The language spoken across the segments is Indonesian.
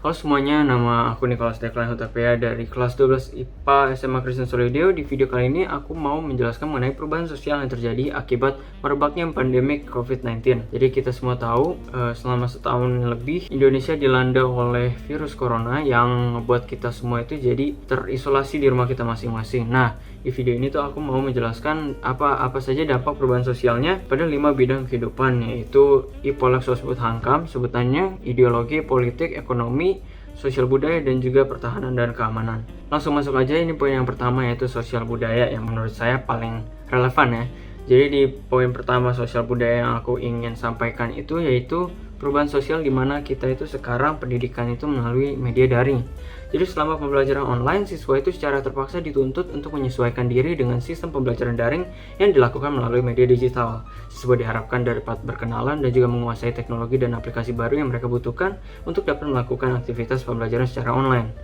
Halo semuanya, nama aku Nicholas Declan Hutapea dari kelas 12 IPA SMA Kristen Solidio. Di video kali ini aku mau menjelaskan mengenai perubahan sosial yang terjadi akibat merebaknya pandemi COVID-19. Jadi kita semua tahu selama setahun lebih Indonesia dilanda oleh virus corona yang membuat kita semua itu jadi terisolasi di rumah kita masing-masing. Nah, di video ini tuh aku mau menjelaskan apa saja dampak perubahan sosialnya pada 5 bidang kehidupan, yaitu IPOLEK Sosbud Hankam, sebutannya ideologi, politik, ekonomi, sosial budaya, dan juga pertahanan dan keamanan. Langsung masuk aja, ini poin yang pertama yaitu sosial budaya yang menurut saya paling relevan ya. Jadi di poin pertama sosial budaya yang aku ingin sampaikan itu yaitu perubahan sosial di mana kita itu sekarang pendidikan itu melalui media daring. Jadi selama pembelajaran online, siswa itu secara terpaksa dituntut untuk menyesuaikan diri dengan sistem pembelajaran daring yang dilakukan melalui media digital. Siswa diharapkan dapat berkenalan dan juga menguasai teknologi dan aplikasi baru yang mereka butuhkan untuk dapat melakukan aktivitas pembelajaran secara online.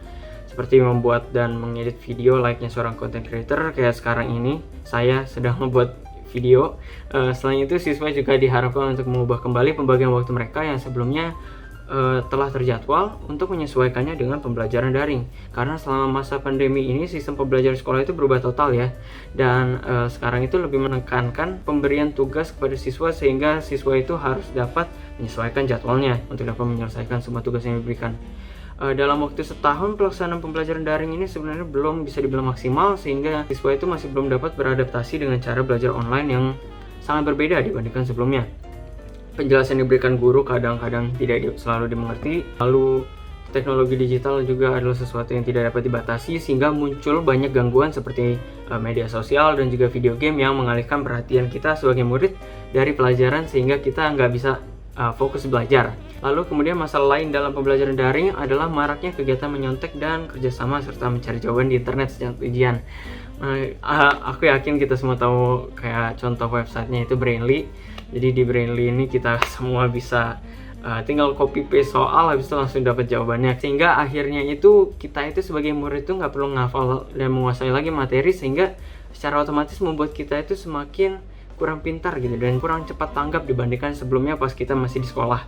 Seperti membuat dan mengedit video layaknya seorang content creator kayak sekarang ini, saya sedang membuat video. Selain itu, siswa juga diharapkan untuk mengubah kembali pembagian waktu mereka yang sebelumnya telah terjadwal untuk menyesuaikannya dengan pembelajaran daring, karena selama masa pandemi ini sistem pembelajaran sekolah itu berubah total ya, dan sekarang itu lebih menekankan pemberian tugas kepada siswa sehingga siswa itu harus dapat menyesuaikan jadwalnya untuk dapat menyelesaikan semua tugas yang diberikan. Dalam waktu setahun pelaksanaan pembelajaran daring ini sebenarnya belum bisa dibilang maksimal, sehingga siswa itu masih belum dapat beradaptasi dengan cara belajar online yang sangat berbeda dibandingkan sebelumnya. Penjelasan yang diberikan guru kadang-kadang tidak selalu dimengerti. Lalu teknologi digital juga adalah sesuatu yang tidak dapat dibatasi, sehingga muncul banyak gangguan seperti media sosial dan juga video game yang mengalihkan perhatian kita sebagai murid dari pelajaran sehingga kita nggak bisa fokus belajar. Lalu kemudian masalah lain dalam pembelajaran daring adalah maraknya kegiatan menyontek dan kerjasama serta mencari jawaban di internet sejak ujian. Aku yakin kita semua tahu kayak contoh websitenya itu Brainly. Jadi di Brainly ini kita semua bisa tinggal copy paste soal, habis itu langsung dapat jawabannya, sehingga akhirnya itu kita itu sebagai murid itu nggak perlu menghafal dan menguasai lagi materi, sehingga secara otomatis membuat kita itu semakin kurang pintar gitu dan kurang cepat tanggap dibandingkan sebelumnya pas kita masih di sekolah.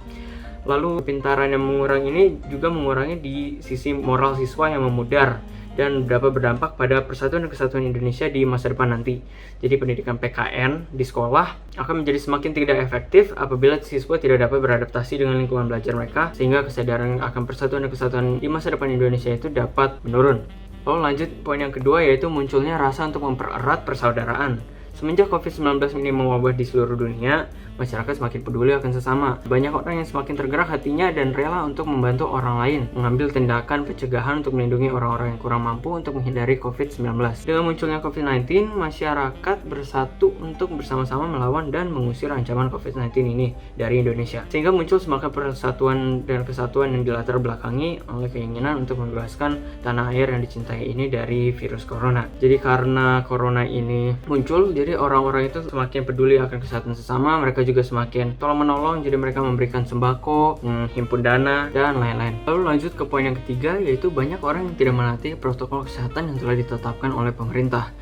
Lalu pintaran yang mengurangi ini juga mengurangi di sisi moral siswa yang memudar dan dapat berdampak pada persatuan dan kesatuan Indonesia di masa depan nanti. Jadi pendidikan PKN di sekolah akan menjadi semakin tidak efektif apabila siswa tidak dapat beradaptasi dengan lingkungan belajar mereka, sehingga kesadaran akan persatuan dan kesatuan di masa depan Indonesia itu dapat menurun. Lalu lanjut poin yang kedua yaitu munculnya rasa untuk mempererat persaudaraan. Semenjak COVID-19 ini mewabah di seluruh dunia, masyarakat semakin peduli akan sesama. Banyak orang yang semakin tergerak hatinya dan rela untuk membantu orang lain, mengambil tindakan pencegahan untuk melindungi orang-orang yang kurang mampu untuk menghindari COVID-19. Dengan munculnya COVID-19, masyarakat bersatu untuk bersama-sama melawan dan mengusir ancaman COVID-19 ini dari Indonesia. Sehingga muncul semangat persatuan dan kesatuan yang dilatar belakangi oleh keinginan untuk membebaskan tanah air yang dicintai ini dari virus corona. Jadi karena corona ini muncul, jadi orang-orang itu semakin peduli akan kesehatan sesama, mereka juga semakin tolong-menolong, jadi mereka memberikan sembako, menghimpun dana, dan lain-lain. Lalu lanjut ke poin yang ketiga, yaitu banyak orang yang tidak menaati protokol kesehatan yang telah ditetapkan oleh pemerintah.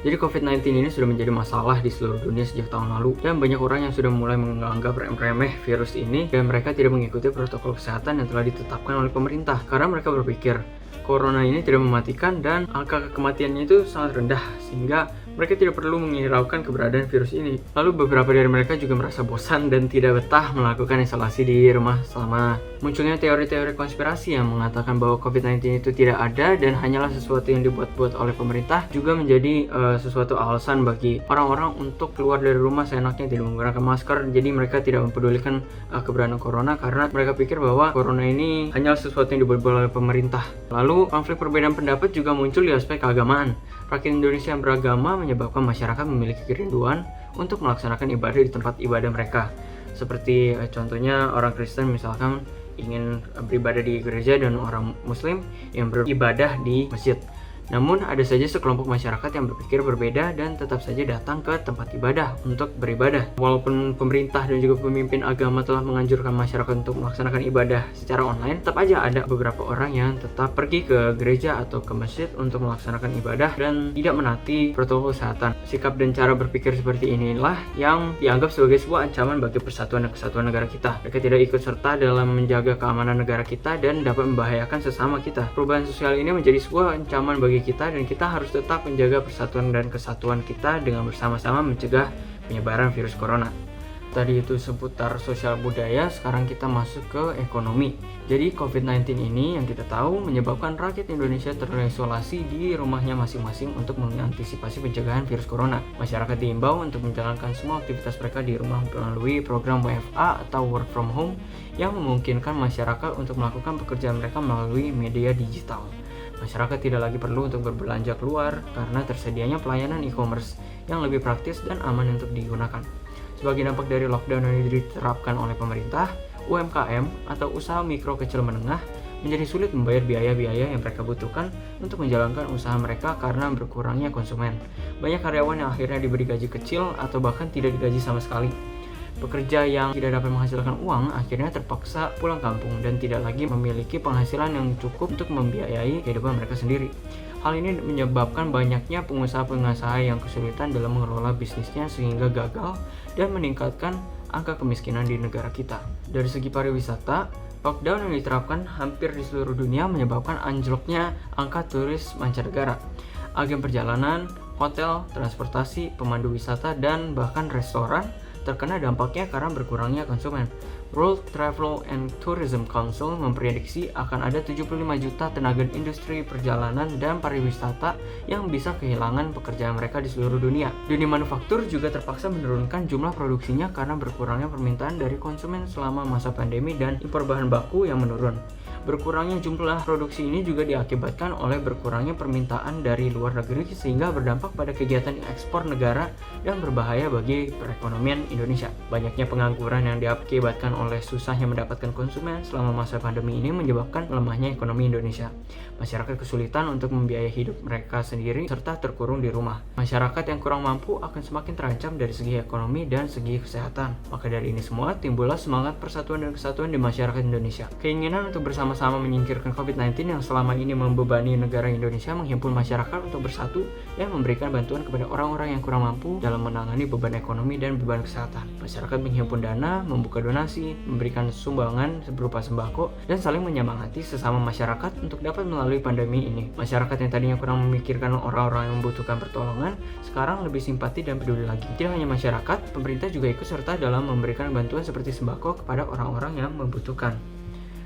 Jadi COVID-19 ini sudah menjadi masalah di seluruh dunia sejak tahun lalu, dan banyak orang yang sudah mulai menganggap remeh virus ini, dan mereka tidak mengikuti protokol kesehatan yang telah ditetapkan oleh pemerintah, karena mereka berpikir corona ini tidak mematikan dan angka kematiannya itu sangat rendah, sehingga mereka tidak perlu menghiraukan keberadaan virus ini. Lalu beberapa dari mereka juga merasa bosan dan tidak betah melakukan isolasi di rumah selama munculnya teori-teori konspirasi yang mengatakan bahwa COVID-19 itu tidak ada dan hanyalah sesuatu yang dibuat-buat oleh pemerintah, juga menjadi sesuatu alasan bagi orang-orang untuk keluar dari rumah seenaknya, tidak menggunakan masker. Jadi mereka tidak mempedulikan keberadaan corona karena mereka pikir bahwa corona ini hanyalah sesuatu yang dibuat-buat oleh pemerintah. Lalu konflik perbedaan pendapat juga muncul di aspek keagamaan. Rakyat Indonesia yang beragama menyebabkan masyarakat memiliki kerinduan untuk melaksanakan ibadah di tempat ibadah mereka. Seperti contohnya orang Kristen misalkan ingin beribadah di gereja dan orang Muslim yang beribadah di masjid. Namun ada saja sekelompok masyarakat yang berpikir berbeda dan tetap saja datang ke tempat ibadah untuk beribadah. Walaupun pemerintah dan juga pemimpin agama telah menganjurkan masyarakat untuk melaksanakan ibadah secara online, tetap aja ada beberapa orang yang tetap pergi ke gereja atau ke masjid untuk melaksanakan ibadah dan tidak menaati protokol kesehatan. Sikap dan cara berpikir seperti inilah yang dianggap sebagai sebuah ancaman bagi persatuan dan kesatuan negara kita. Mereka tidak ikut serta dalam menjaga keamanan negara kita dan dapat membahayakan sesama kita. Perubahan sosial ini menjadi sebuah ancaman bagi kita dan kita harus tetap menjaga persatuan dan kesatuan kita dengan bersama-sama mencegah penyebaran virus corona. Tadi itu seputar sosial budaya, sekarang kita masuk ke ekonomi. Jadi COVID-19 ini yang kita tahu menyebabkan rakyat Indonesia terisolasi di rumahnya masing-masing untuk mengantisipasi pencegahan virus corona. Masyarakat diimbau untuk menjalankan semua aktivitas mereka di rumah melalui program WFA atau Work From Home yang memungkinkan masyarakat untuk melakukan pekerjaan mereka melalui media digital. Masyarakat tidak lagi perlu untuk berbelanja keluar karena tersedianya pelayanan e-commerce yang lebih praktis dan aman untuk digunakan. Sebagai dampak dari lockdown yang diterapkan oleh pemerintah, UMKM atau usaha mikro kecil menengah menjadi sulit membayar biaya-biaya yang mereka butuhkan untuk menjalankan usaha mereka karena berkurangnya konsumen. Banyak karyawan yang akhirnya diberi gaji kecil atau bahkan tidak digaji sama sekali. Pekerja yang tidak dapat menghasilkan uang akhirnya terpaksa pulang kampung dan tidak lagi memiliki penghasilan yang cukup untuk membiayai kehidupan mereka sendiri. Hal ini menyebabkan banyaknya pengusaha-pengusaha yang kesulitan dalam mengelola bisnisnya sehingga gagal dan meningkatkan angka kemiskinan di negara kita. Dari segi pariwisata, lockdown yang diterapkan hampir di seluruh dunia menyebabkan anjloknya angka turis mancanegara. Agen perjalanan, hotel, transportasi, pemandu wisata, dan bahkan restoran terkena dampaknya karena berkurangnya konsumen. World Travel and Tourism Council memprediksi akan ada 75 juta tenaga industri perjalanan dan pariwisata yang bisa kehilangan pekerjaan mereka di seluruh dunia. Dunia manufaktur juga terpaksa menurunkan jumlah produksinya karena berkurangnya permintaan dari konsumen selama masa pandemi dan impor bahan baku yang menurun. Berkurangnya jumlah produksi ini juga diakibatkan oleh berkurangnya permintaan dari luar negeri sehingga berdampak pada kegiatan ekspor negara dan berbahaya bagi perekonomian Indonesia. Banyaknya pengangguran yang diakibatkan oleh susahnya mendapatkan konsumen selama masa pandemi ini menyebabkan melemahnya ekonomi Indonesia. Masyarakat kesulitan untuk membiayai hidup mereka sendiri serta terkurung di rumah. Masyarakat yang kurang mampu akan semakin terancam dari segi ekonomi dan segi kesehatan. Maka dari ini semua timbullah semangat persatuan dan kesatuan di masyarakat Indonesia. Keinginan untuk bersama-sama menyingkirkan COVID-19 yang selama ini membebani negara Indonesia menghimpun masyarakat untuk bersatu dan memberikan bantuan kepada orang-orang yang kurang mampu dalam menangani beban ekonomi dan beban kesehatan. Masyarakat menghimpun dana, membuka donasi, memberikan sumbangan berupa sembako, dan saling menyemangati sesama masyarakat untuk dapat melalui pandemi ini. Masyarakat yang tadinya kurang memikirkan orang-orang yang membutuhkan pertolongan, sekarang lebih simpati dan peduli lagi. Tidak hanya masyarakat, pemerintah juga ikut serta dalam memberikan bantuan seperti sembako kepada orang-orang yang membutuhkan.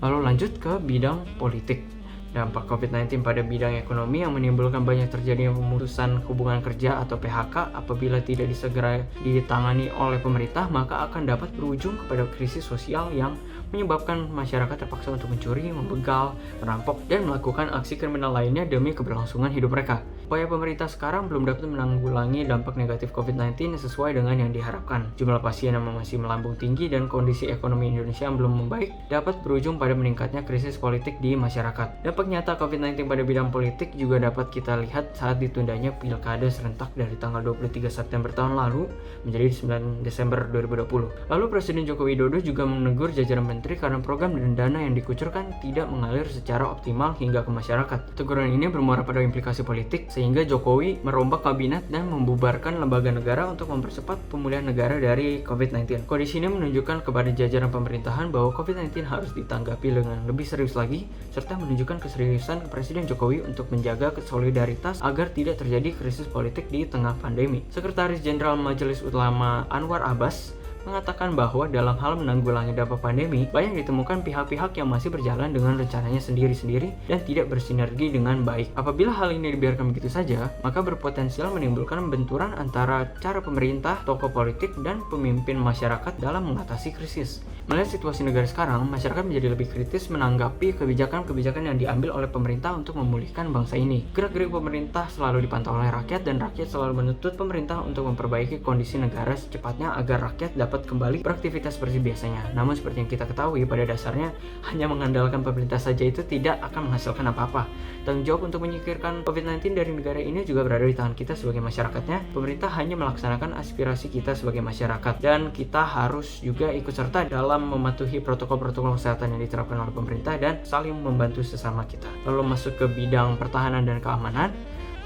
Lalu lanjut ke bidang politik. Dampak COVID-19 pada bidang ekonomi yang menimbulkan banyak terjadinya pemutusan hubungan kerja atau PHK apabila tidak disegera ditangani oleh pemerintah, maka akan dapat berujung kepada krisis sosial yang menyebabkan masyarakat terpaksa untuk mencuri, membegal, merampok, dan melakukan aksi kriminal lainnya demi keberlangsungan hidup mereka. Upaya pemerintah sekarang belum dapat menanggulangi dampak negatif COVID-19 sesuai dengan yang diharapkan. Jumlah pasien yang masih melambung tinggi dan kondisi ekonomi Indonesia yang belum membaik dapat berujung pada meningkatnya krisis politik di masyarakat. Dampak nyata COVID-19 pada bidang politik juga dapat kita lihat saat ditundanya pilkada serentak dari tanggal 23 September tahun lalu menjadi 9 Desember 2020. Lalu Presiden Joko Widodo juga menegur jajaran menteri karena program dan dana yang dikucurkan tidak mengalir secara optimal hingga ke masyarakat. Teguran ini bermuara pada implikasi politik sehingga Jokowi merombak kabinet dan membubarkan lembaga negara untuk mempercepat pemulihan negara dari COVID-19. Kondisi ini menunjukkan kepada jajaran pemerintahan bahwa COVID-19 harus ditanggapi dengan lebih serius lagi serta menunjukkan keseriusan Presiden Jokowi untuk menjaga solidaritas agar tidak terjadi krisis politik di tengah pandemi. Sekretaris Jenderal Majelis Ulama Anwar Abbas mengatakan bahwa dalam hal menanggulangi dampak pandemi, banyak ditemukan pihak-pihak yang masih berjalan dengan rencananya sendiri-sendiri dan tidak bersinergi dengan baik. Apabila hal ini dibiarkan begitu saja, maka berpotensial menimbulkan benturan antara cara pemerintah, tokoh politik, dan pemimpin masyarakat dalam mengatasi krisis. Melihat situasi negara sekarang, masyarakat menjadi lebih kritis menanggapi kebijakan-kebijakan yang diambil oleh pemerintah untuk memulihkan bangsa ini. Gerak-gerik pemerintah selalu dipantau oleh rakyat dan rakyat selalu menuntut pemerintah untuk memperbaiki kondisi negara secepatnya agar rakyat dapat dapat kembali beraktivitas seperti biasanya. Namun seperti yang kita ketahui, pada dasarnya hanya mengandalkan pemerintah saja itu tidak akan menghasilkan apa-apa. Tanggung jawab untuk menyingkirkan COVID-19 dari negara ini juga berada di tangan kita sebagai masyarakatnya. Pemerintah hanya melaksanakan aspirasi kita sebagai masyarakat, dan kita harus juga ikut serta dalam mematuhi protokol-protokol kesehatan yang diterapkan oleh pemerintah dan saling membantu sesama kita. Lalu masuk ke bidang pertahanan dan keamanan.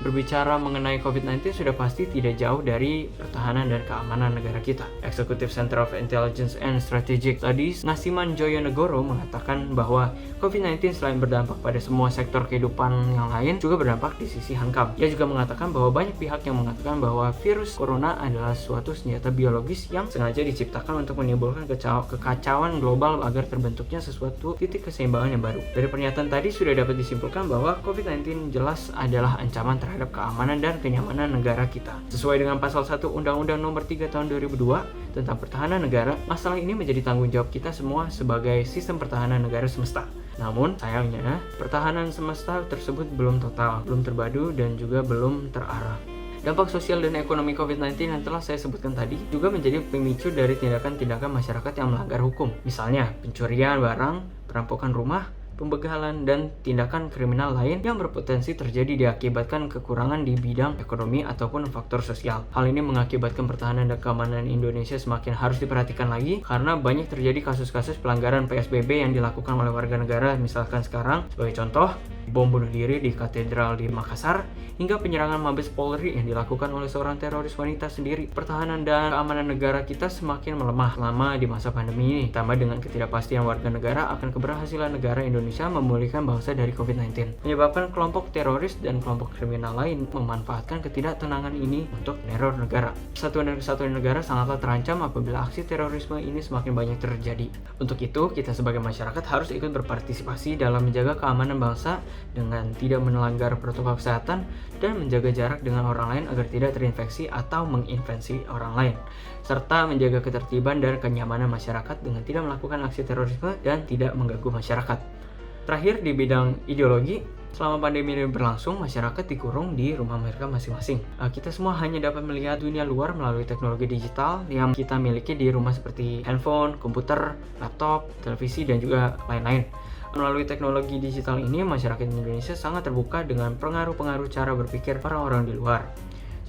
Berbicara mengenai COVID-19 sudah pasti tidak jauh dari pertahanan dan keamanan negara kita. Executive Center of Intelligence and Strategic Studies, Nasiman Joyonegoro, mengatakan bahwa COVID-19 selain berdampak pada semua sektor kehidupan yang lain, juga berdampak di sisi hankam. Ia juga mengatakan bahwa banyak pihak yang mengatakan bahwa virus corona adalah suatu senjata biologis yang sengaja diciptakan untuk menimbulkan kekacauan global agar terbentuknya sesuatu titik keseimbangan yang baru. Dari pernyataan tadi sudah dapat disimpulkan bahwa COVID-19 jelas adalah ancaman terhadap keamanan dan kenyamanan negara kita. Sesuai dengan pasal 1 Undang-Undang Nomor 3 Tahun 2002 tentang Pertahanan Negara, masalah ini menjadi tanggung jawab kita semua sebagai sistem pertahanan negara semesta. Namun, sayangnya, pertahanan semesta tersebut belum total, belum terpadu, dan juga belum terarah. Dampak sosial dan ekonomi COVID-19 yang telah saya sebutkan tadi juga menjadi pemicu dari tindakan-tindakan masyarakat yang melanggar hukum. Misalnya, pencurian barang, perampokan rumah, pembegalan, dan tindakan kriminal lain yang berpotensi terjadi diakibatkan kekurangan di bidang ekonomi ataupun faktor sosial. Hal ini mengakibatkan pertahanan dan keamanan Indonesia semakin harus diperhatikan lagi karena banyak terjadi kasus-kasus pelanggaran PSBB yang dilakukan oleh warga negara. Misalkan sekarang, sebagai contoh, bom bunuh diri di katedral di Makassar, hingga penyerangan Mabes Polri yang dilakukan oleh seorang teroris wanita sendiri. Pertahanan dan keamanan negara kita semakin melemah selama di masa pandemi ini, ditambah dengan ketidakpastian warga negara akan keberhasilan negara Indonesia memulihkan bangsa dari COVID-19, menyebabkan kelompok teroris dan kelompok kriminal lain memanfaatkan ketidaktenangan ini untuk meneror negara. Persatuan dan kesatuan negara sangatlah terancam apabila aksi terorisme ini semakin banyak terjadi. Untuk itu, kita sebagai masyarakat harus ikut berpartisipasi dalam menjaga keamanan bangsa dengan tidak melanggar protokol kesehatan dan menjaga jarak dengan orang lain agar tidak terinfeksi atau menginfeksi orang lain, serta menjaga ketertiban dan kenyamanan masyarakat dengan tidak melakukan aksi terorisme dan tidak mengganggu masyarakat. Terakhir, di bidang ideologi, selama pandemi ini berlangsung, masyarakat dikurung di rumah mereka masing-masing. Kita semua hanya dapat melihat dunia luar melalui teknologi digital yang kita miliki di rumah seperti handphone, komputer, laptop, televisi, dan juga lain-lain. Melalui teknologi digital ini, masyarakat Indonesia sangat terbuka dengan pengaruh-pengaruh cara berpikir orang-orang di luar.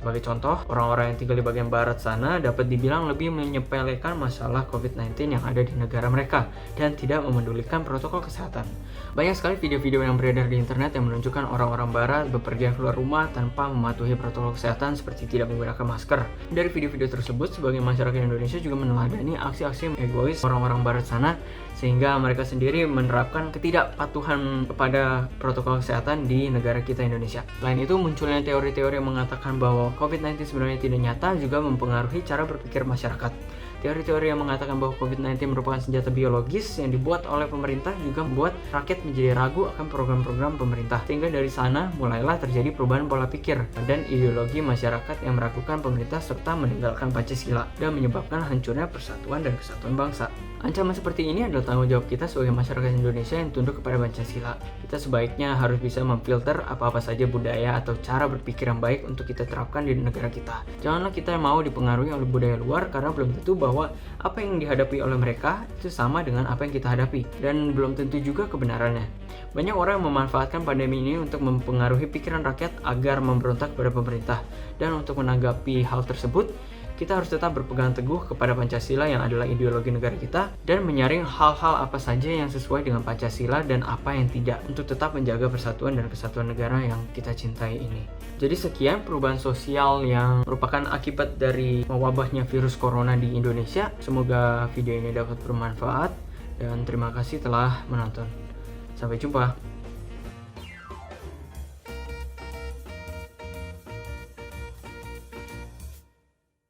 Sebagai contoh, orang-orang yang tinggal di bagian barat sana dapat dibilang lebih menyepelekan masalah COVID-19 yang ada di negara mereka dan tidak memedulikan protokol kesehatan. Banyak sekali video-video yang beredar di internet yang menunjukkan orang-orang barat bepergian keluar rumah tanpa mematuhi protokol kesehatan seperti tidak menggunakan masker. Dari video-video tersebut, sebagian masyarakat Indonesia juga meneladani aksi-aksi egois orang-orang barat sana, sehingga mereka sendiri menerapkan ketidakpatuhan kepada protokol kesehatan di negara kita Indonesia. Selain itu, munculnya teori-teori yang mengatakan bahwa COVID-19 sebenarnya tidak nyata juga mempengaruhi cara berpikir masyarakat. Teori-teori yang mengatakan bahwa COVID-19 merupakan senjata biologis yang dibuat oleh pemerintah juga membuat rakyat menjadi ragu akan program-program pemerintah. Sehingga dari sana mulailah terjadi perubahan pola pikir dan ideologi masyarakat yang meragukan pemerintah serta meninggalkan Pancasila dan menyebabkan hancurnya persatuan dan kesatuan bangsa. Ancaman seperti ini adalah tanggung jawab kita sebagai masyarakat Indonesia yang tunduk kepada Pancasila. Kita sebaiknya harus bisa memfilter apa-apa saja budaya atau cara berpikir yang baik untuk kita terapkan di negara kita. Janganlah kita mau dipengaruhi oleh budaya luar karena belum tentu bahwa apa yang dihadapi oleh mereka itu sama dengan apa yang kita hadapi, dan belum tentu juga kebenarannya. Banyak orang yang memanfaatkan pandemi ini untuk mempengaruhi pikiran rakyat agar memberontak kepada pemerintah, dan untuk menanggapi hal tersebut, kita harus tetap berpegang teguh kepada Pancasila yang adalah ideologi negara kita dan menyaring hal-hal apa saja yang sesuai dengan Pancasila dan apa yang tidak untuk tetap menjaga persatuan dan kesatuan negara yang kita cintai ini. Jadi sekian perubahan sosial yang merupakan akibat dari mewabahnya virus corona di Indonesia. Semoga video ini dapat bermanfaat dan terima kasih telah menonton. Sampai jumpa.